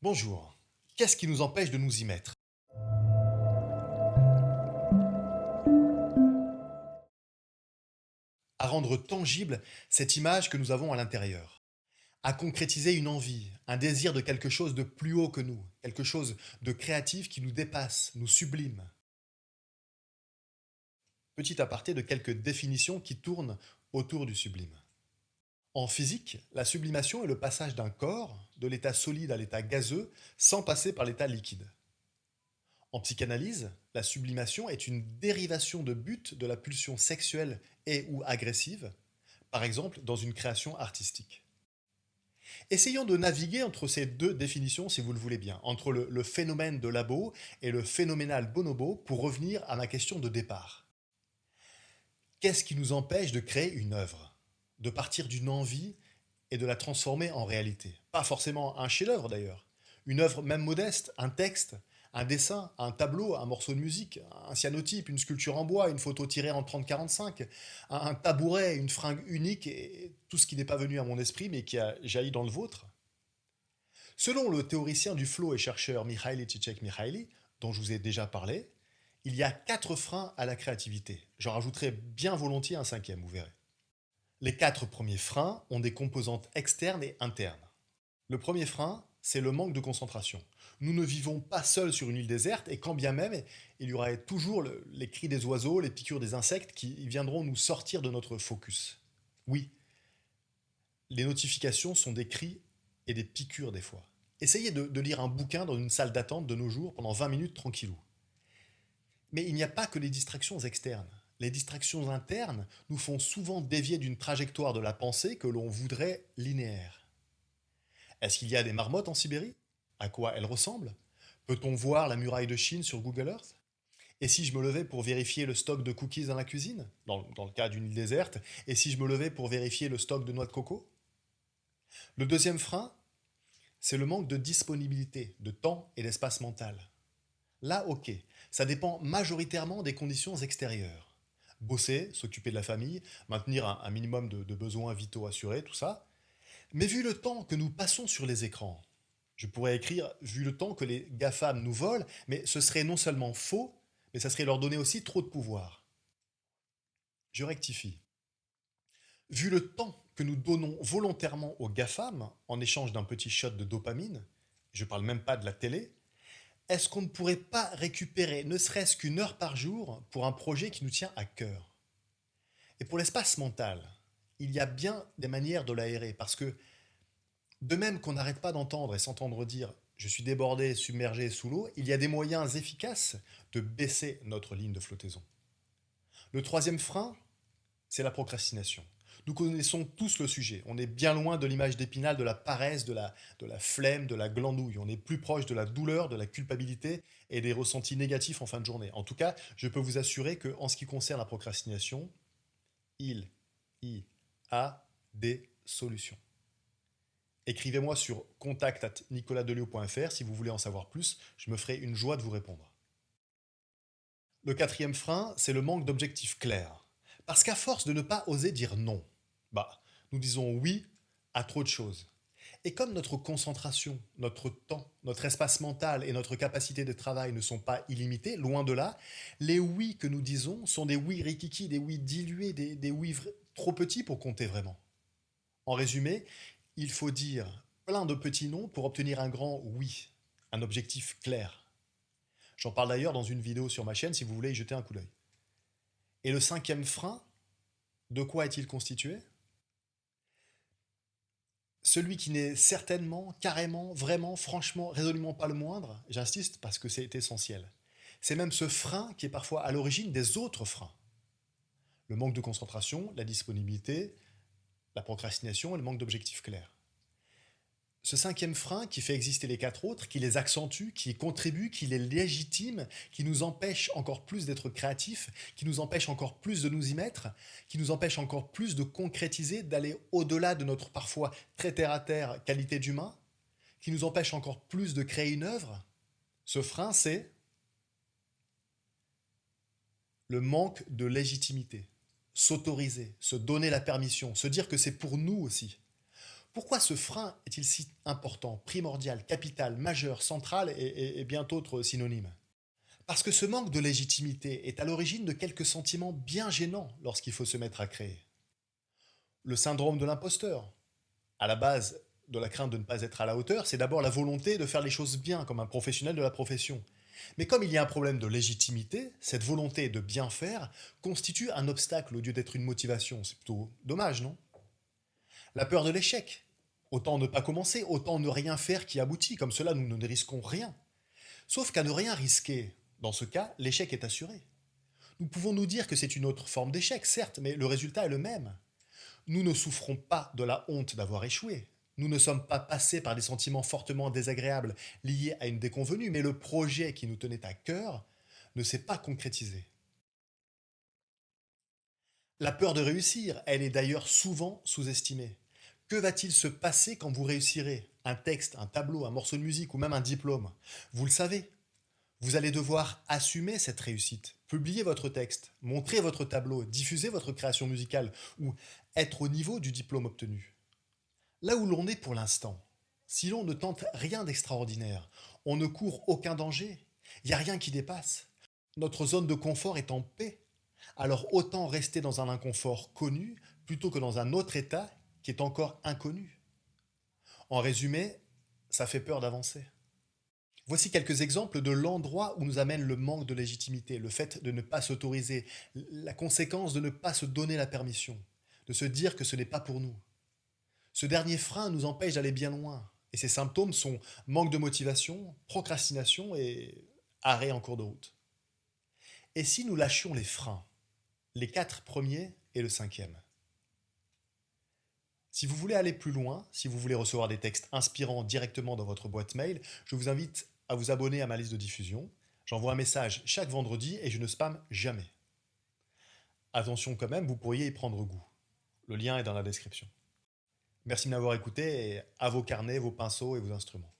Bonjour. Qu'est-ce qui nous empêche de nous y mettre? À rendre tangible cette image que nous avons à l'intérieur, à concrétiser une envie, un désir de quelque chose de plus haut que nous, quelque chose de créatif qui nous dépasse, nous sublime. Petit aparté de quelques définitions qui tournent autour du sublime. En physique, la sublimation est le passage d'un corps de l'état solide à l'état gazeux sans passer par l'état liquide. En psychanalyse, la sublimation est une dérivation de but de la pulsion sexuelle et ou agressive, par exemple dans une création artistique. Essayons de naviguer entre ces deux définitions si vous le voulez bien, entre le phénomène de labo et le phénoménal bonobo pour revenir à ma question de départ. Qu'est-ce qui nous empêche de créer une œuvre, de partir d'une envie et de la transformer en réalité? Pas forcément un chef-d'œuvre d'ailleurs. Une œuvre même modeste, un texte, un dessin, un tableau, un morceau de musique, un cyanotype, une sculpture en bois, une photo tirée en 30-45, un tabouret, une fringue unique et tout ce qui n'est pas venu à mon esprit mais qui a jailli dans le vôtre. Selon le théoricien du flow et chercheur Mihaly Csikszentmihalyi, dont je vous ai déjà parlé, il y a 4 freins à la créativité. J'en rajouterai bien volontiers un cinquième, vous verrez. Les 4 premiers freins ont des composantes externes et internes. Le premier frein, c'est le manque de concentration. Nous ne vivons pas seuls sur une île déserte et quand bien même, il y aura toujours les cris des oiseaux, les piqûres des insectes qui viendront nous sortir de notre focus. Oui, les notifications sont des cris et des piqûres des fois. Essayez de lire un bouquin dans une salle d'attente de nos jours pendant 20 minutes tranquillou. Mais il n'y a pas que les distractions externes. Les distractions internes nous font souvent dévier d'une trajectoire de la pensée que l'on voudrait linéaire. Est-ce qu'il y a des marmottes en Sibérie? À quoi elles ressemblent? Peut-on voir la muraille de Chine sur Google Earth? Et si je me levais pour vérifier le stock de cookies dans la cuisine, dans le cas d'une île déserte? Et si je me levais pour vérifier le stock de noix de coco? Le deuxième frein, c'est le manque de disponibilité, de temps et d'espace mental. Là, ok, ça dépend majoritairement des conditions extérieures. Bosser, s'occuper de la famille, maintenir un minimum de besoins vitaux assurés, tout ça. Mais vu le temps que nous passons sur les écrans, je pourrais écrire vu le temps que les GAFAM nous volent, mais ce serait non seulement faux, mais ça serait leur donner aussi trop de pouvoir. Je rectifie. Vu le temps que nous donnons volontairement aux GAFAM en échange d'un petit shot de dopamine, je ne parle même pas de la télé, est-ce qu'on ne pourrait pas récupérer ne serait-ce qu'une heure par jour pour un projet qui nous tient à cœur? Et pour l'espace mental, il y a bien des manières de l'aérer, parce que de même qu'on n'arrête pas d'entendre et s'entendre dire je suis débordé, submergé sous l'eau, il y a des moyens efficaces de baisser notre ligne de flottaison. Le troisième frein, c'est la procrastination. Nous connaissons tous le sujet. On est bien loin de l'image d'Épinal de la paresse, de la flemme, de la glandouille. On est plus proche de la douleur, de la culpabilité et des ressentis négatifs en fin de journée. En tout cas, je peux vous assurer qu'en ce qui concerne la procrastination, il y a des solutions. Écrivez-moi sur contact@nicolasdelio.fr si vous voulez en savoir plus, je me ferai une joie de vous répondre. Le quatrième frein, c'est le manque d'objectifs clairs. Parce qu'à force de ne pas oser dire non, nous disons oui à trop de choses. Et comme notre concentration, notre temps, notre espace mental et notre capacité de travail ne sont pas illimités, loin de là, les oui que nous disons sont des oui rikiki, des oui dilués, des oui trop petits pour compter vraiment. En résumé, il faut dire plein de petits noms pour obtenir un grand oui, un objectif clair. J'en parle d'ailleurs dans une vidéo sur ma chaîne si vous voulez y jeter un coup d'œil. Et le cinquième frein, de quoi est-il constitué? Celui qui n'est certainement, carrément, vraiment, franchement, résolument pas le moindre, j'insiste parce que c'est essentiel. C'est même ce frein qui est parfois à l'origine des autres freins. Le manque de concentration, la disponibilité, la procrastination et le manque d'objectifs clairs. Ce cinquième frein qui fait exister les 4 autres, qui les accentue, qui y contribue, qui les légitime, qui nous empêche encore plus d'être créatifs, qui nous empêche encore plus de nous y mettre, qui nous empêche encore plus de concrétiser, d'aller au-delà de notre parfois très terre-à-terre qualité d'humain, qui nous empêche encore plus de créer une œuvre. Ce frein, c'est le manque de légitimité. S'autoriser, se donner la permission, se dire que c'est pour nous aussi. Pourquoi ce frein est-il si important, primordial, capital, majeur, central et bien d'autres synonymes? Parce que ce manque de légitimité est à l'origine de quelques sentiments bien gênants lorsqu'il faut se mettre à créer. Le syndrome de l'imposteur. À la base de la crainte de ne pas être à la hauteur, c'est d'abord la volonté de faire les choses bien, comme un professionnel de la profession. Mais comme il y a un problème de légitimité, cette volonté de bien faire constitue un obstacle au lieu d'être une motivation. C'est plutôt dommage, non? La peur de l'échec. Autant ne pas commencer, autant ne rien faire qui aboutit. Comme cela, nous ne risquons rien. Sauf qu'à ne rien risquer, dans ce cas, l'échec est assuré. Nous pouvons nous dire que c'est une autre forme d'échec, certes, mais le résultat est le même. Nous ne souffrons pas de la honte d'avoir échoué. Nous ne sommes pas passés par des sentiments fortement désagréables liés à une déconvenue, mais le projet qui nous tenait à cœur ne s'est pas concrétisé. La peur de réussir, elle est d'ailleurs souvent sous-estimée. Que va-t-il se passer quand vous réussirez? Un texte, un tableau, un morceau de musique ou même un diplôme? Vous le savez, vous allez devoir assumer cette réussite, publier votre texte, montrer votre tableau, diffuser votre création musicale ou être au niveau du diplôme obtenu. Là où l'on est pour l'instant, si l'on ne tente rien d'extraordinaire, on ne court aucun danger, il n'y a rien qui dépasse. Notre zone de confort est en paix. Alors autant rester dans un inconfort connu plutôt que dans un autre état qui est encore inconnu. En résumé, ça fait peur d'avancer. Voici quelques exemples de l'endroit où nous amène le manque de légitimité, le fait de ne pas s'autoriser, la conséquence de ne pas se donner la permission, de se dire que ce n'est pas pour nous. Ce dernier frein nous empêche d'aller bien loin, et ces symptômes sont manque de motivation, procrastination et arrêt en cours de route. Et si nous lâchions les freins, les quatre premiers et le cinquième? Si vous voulez aller plus loin, si vous voulez recevoir des textes inspirants directement dans votre boîte mail, je vous invite à vous abonner à ma liste de diffusion. J'envoie un message chaque vendredi et je ne spamme jamais. Attention quand même, vous pourriez y prendre goût. Le lien est dans la description. Merci de m'avoir écouté et à vos carnets, vos pinceaux et vos instruments.